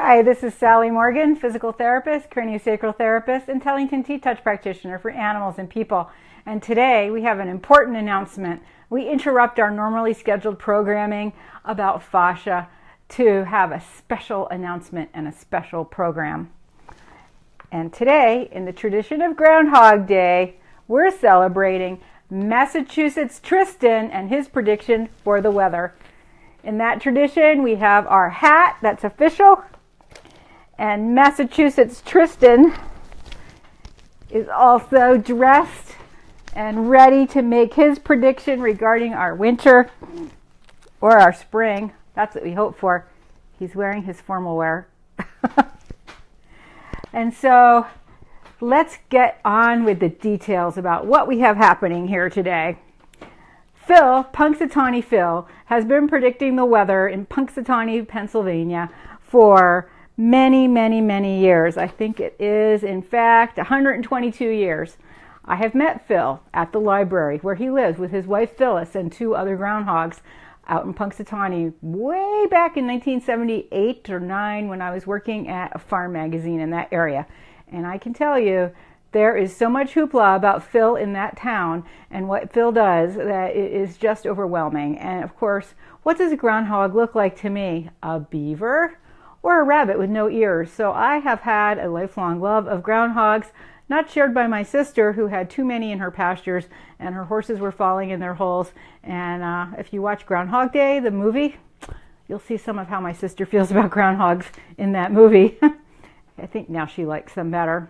Hi, this is Sally Morgan, physical therapist, craniosacral therapist, and Tellington T-Touch practitioner for animals and people. And today we have an important announcement. We interrupt our normally scheduled programming about fascia to have a special announcement and a special program. And today, in the tradition of Groundhog Day, we're celebrating Massachusetts Trystan and his prediction for the weather. In that tradition, we have our hat that's official, and Massachusetts Trystan is also dressed and ready to make his prediction regarding our winter or our spring. That's what we hope for. He's wearing his formal wear. And so let's get on with the details about what we have happening here today. Punxsutawney Phil, has been predicting the weather in Punxsutawney, Pennsylvania for many, many, many years. I think it is, in fact, 122 years. I have met Phil at the library where he lives with his wife Phyllis and two other groundhogs out in Punxsutawney way back in 1978 or 9 when I was working at a farm magazine in that area. And I can tell you, there is so much hoopla about Phil in that town and what Phil does that it is just overwhelming. And of course, what does a groundhog look like to me? A beaver or a rabbit with no ears? So I have had a lifelong love of groundhogs, not shared by my sister who had too many in her pastures and her horses were falling in their holes. And if you watch Groundhog Day, the movie, you'll see some of how my sister feels about groundhogs in that movie. I think now she likes them better.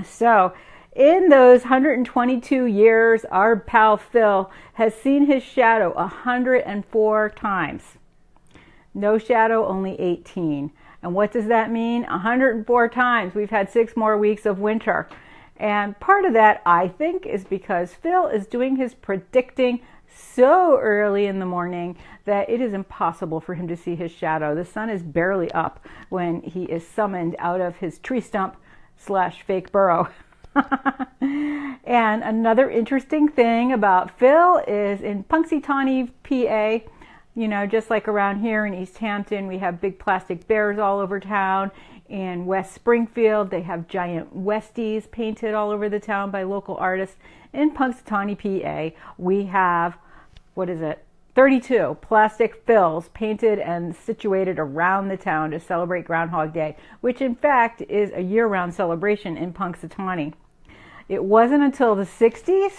So, in those 122 years, our pal Phil has seen his shadow 104 times. No shadow, only 18. And what does that mean? 104 times. We've had 6 more weeks of winter. And part of that, I think, is because Phil is doing his predicting so early in the morning that it is impossible for him to see his shadow. The sun is barely up when he is summoned out of his tree stump / fake burrow. And another interesting thing about Phil is in Punxsutawney, PA, you know, just like around here in East Hampton, we have big plastic bears all over town. In West Springfield, they have giant Westies painted all over the town by local artists. In Punxsutawney, PA, we have, 32 plastic Phils painted and situated around the town to celebrate Groundhog Day, which in fact is a year-round celebration in Punxsutawney. It wasn't until the 60s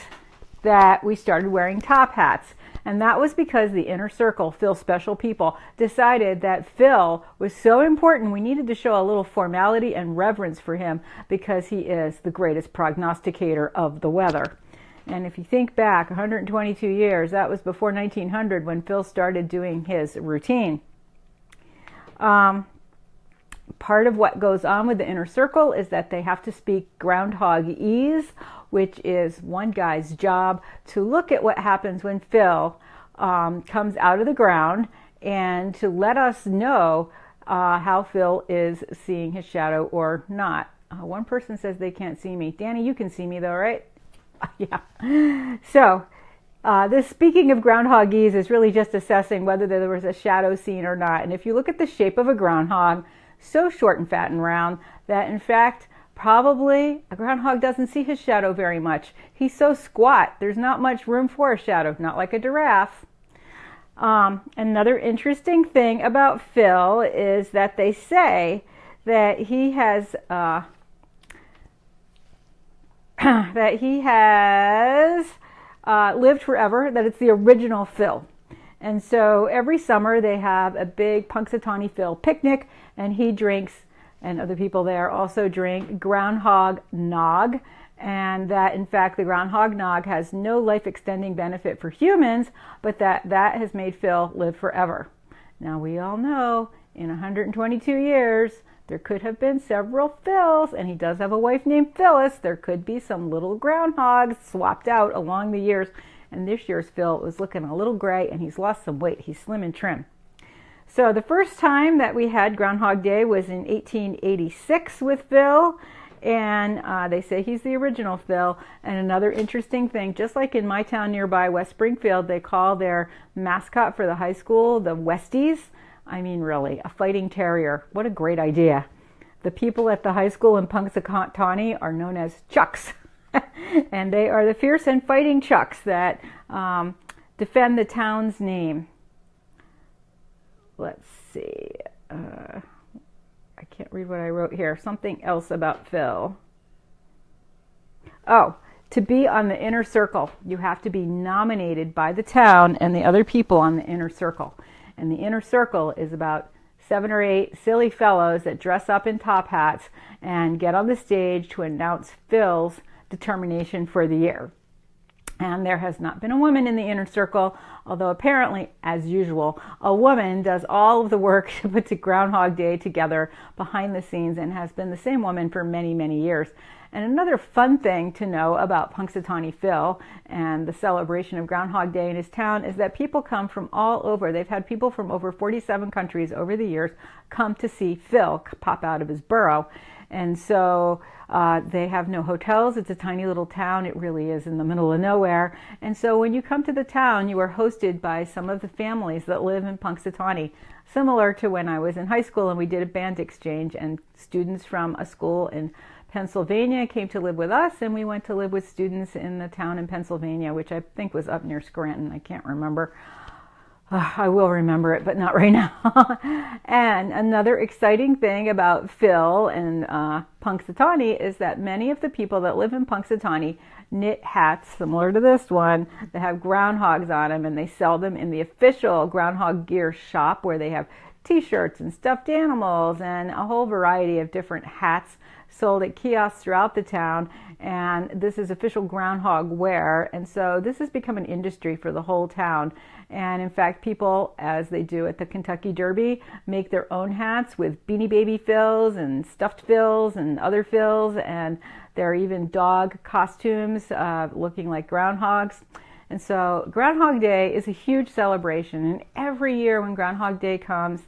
that we started wearing top hats, and that was because the inner circle, Phil's special people, decided that Phil was so important we needed to show a little formality and reverence for him because he is the greatest prognosticator of the weather. And if you think back 122 years, that was before 1900 when Phil started doing his routine. Part of what goes on with the inner circle is that they have to speak groundhogese, which is one guy's job to look at what happens when Phil comes out of the ground and to let us know how Phil is seeing his shadow or not. One person says they can't see me. Danny, you can see me though, right? Yeah. So, this speaking of groundhogese is really just assessing whether there was a shadow seen or not. And if you look at the shape of a groundhog, so short and fat and round that in fact, probably a groundhog doesn't see his shadow very much. He's so squat, there's not much room for a shadow, not like a giraffe. Another interesting thing about Phil is that they say that he has lived forever, that it's the original Phil. And so every summer they have a big Punxsutawney Phil picnic, and he drinks, and other people there also drink, groundhog nog, and that in fact the groundhog nog has no life-extending benefit for humans, but that has made Phil live forever. Now we all know in 122 years there could have been several Phils, and he does have a wife named Phyllis. There could be some little groundhogs swapped out along the years. And this year's Phil was looking a little gray, and he's lost some weight. He's slim and trim. So the first time that we had Groundhog Day was in 1886 with Phil. And they say he's the original Phil. And another interesting thing, just like in my town nearby, West Springfield, they call their mascot for the high school the Westies. I mean, really, a fighting terrier. What a great idea. The people at the high school in Punxsutawney are known as Chucks. And they are the fierce and fighting Chucks that defend the town's name. Let's see. I can't read what I wrote here. Something else about Phil. Oh, to be on the inner circle, you have to be nominated by the town and the other people on the inner circle. And the inner circle is about 7 or 8 silly fellows that dress up in top hats and get on the stage to announce Phil's determination for the year. And there has not been a woman in the inner circle, although apparently, as usual, a woman does all of the work to put the Groundhog Day together behind the scenes and has been the same woman for many, many years. And another fun thing to know about Punxsutawney Phil and the celebration of Groundhog Day in his town is that people come from all over. They've had people from over 47 countries over the years come to see Phil pop out of his burrow. And so they have no hotels. It's a tiny little town. It really is in the middle of nowhere. And so when you come to the town, you are hosted by some of the families that live in Punxsutawney, similar to when I was in high school and we did a band exchange, and students from a school in Pennsylvania came to live with us, and we went to live with students in the town in Pennsylvania, which I think was up near Scranton. I can't remember. I will remember it, but not right now. And another exciting thing about Phil and Punxsutawney is that many of the people that live in Punxsutawney knit hats similar to this one that have groundhogs on them, and they sell them in the official Groundhog Gear shop, where they have t-shirts and stuffed animals and a whole variety of different hats sold at kiosks throughout the town. And this is official groundhog wear, and so this has become an industry for the whole town. And in fact, people, as they do at the Kentucky Derby, make their own hats with Beanie Baby Phils and stuffed Phils and other Phils, and there are even dog costumes looking like groundhogs. And so Groundhog Day is a huge celebration, and every year when Groundhog Day comes,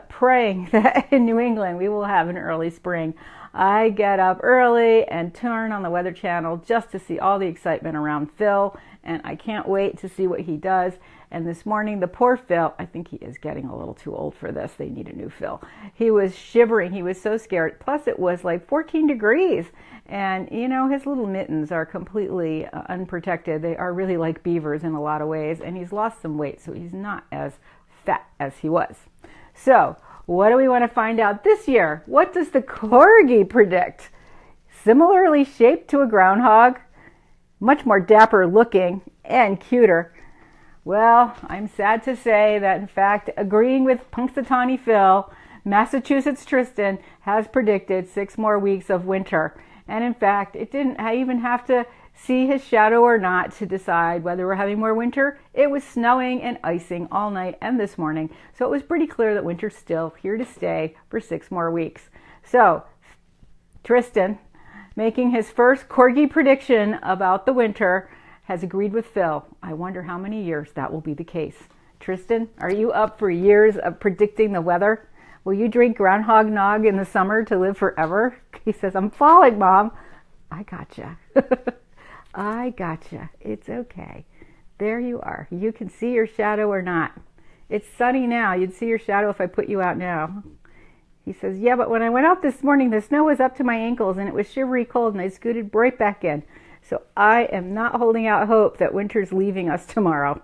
praying that in New England we will have an early spring, I get up early and turn on the Weather Channel just to see all the excitement around Phil, and I can't wait to see what he does. And this morning, the poor Phil, I think he is getting a little too old for this. They need a new Phil. He was shivering. He was so scared. Plus, it was like 14 degrees. And, you know, his little mittens are completely unprotected. They are really like beavers in a lot of ways. And he's lost some weight, so he's not as fat as he was. So, what do we want to find out this year? What does the Corgi predict? Similarly shaped to a groundhog, much more dapper looking and cuter. Well, I'm sad to say that, in fact, agreeing with Punxsutawney Phil, Massachusetts Trystan has predicted 6 more weeks of winter. And in fact, it didn't even have to see his shadow or not to decide whether we're having more winter. It was snowing and icing all night and this morning, so it was pretty clear that winter's still here to stay for 6 more weeks. So, Trystan, making his first Corgi prediction about the winter, has agreed with Phil. I wonder how many years that will be the case. Trystan, are you up for years of predicting the weather? Will you drink groundhog nog in the summer to live forever? He says, I'm falling, Mom. I gotcha. I gotcha. It's okay. There you are. You can see your shadow or not. It's sunny now. You'd see your shadow if I put you out now. He says, yeah, but when I went out this morning, the snow was up to my ankles and it was shivery cold, and I scooted right back in. So I am not holding out hope that winter's leaving us tomorrow.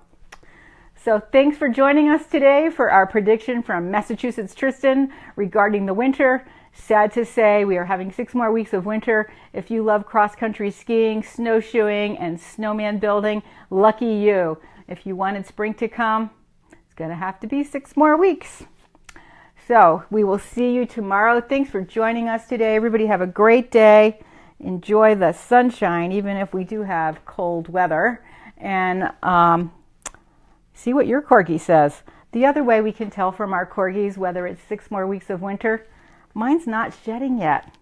So thanks for joining us today for our prediction from Massachusetts Trystan regarding the winter. Sad to say, we are having 6 more weeks of winter. If you love cross-country skiing, snowshoeing, and snowman building, lucky you. If you wanted spring to come, it's going to have to be 6 more weeks. So we will see you tomorrow. Thanks for joining us today. Everybody have a great day. Enjoy the sunshine, even if we do have cold weather. And see what your Corgi says. The other way we can tell from our Corgis whether it's 6 more weeks of winter, mine's not shedding yet.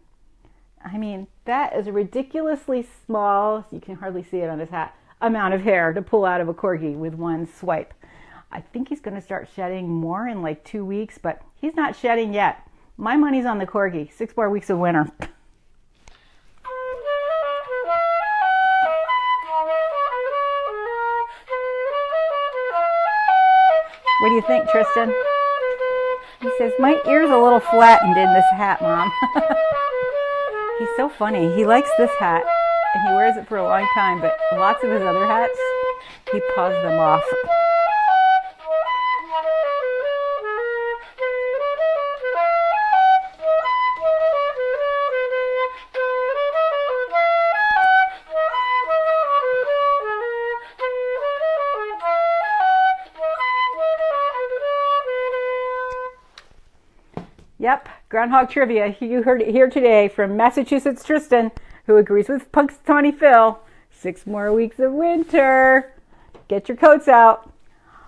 I mean, that is a ridiculously small, you can hardly see it on his hat, amount of hair to pull out of a Corgi with one swipe. I think he's going to start shedding more in like 2 weeks, but he's not shedding yet. My money's on the Corgi. 6 more weeks of winter. What do you think, Trystan? He says, my ear's a little flattened in this hat, Mom. He's so funny. He likes this hat, and he wears it for a long time, but lots of his other hats, he paws them off. Yep, Groundhog Trivia. You heard it here today from Massachusetts Trystan, who agrees with Punxsutawney Phil. 6 more weeks of winter. Get your coats out.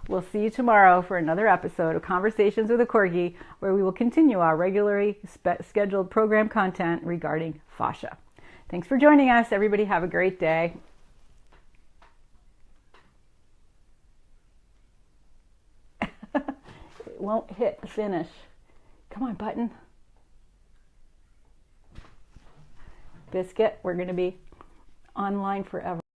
We'll see you tomorrow for another episode of Conversations with a Corgi, where we will continue our regularly scheduled program content regarding fascia. Thanks for joining us. Everybody have a great day. It won't hit the finish. Come on, button. Biscuit, we're going to be online forever.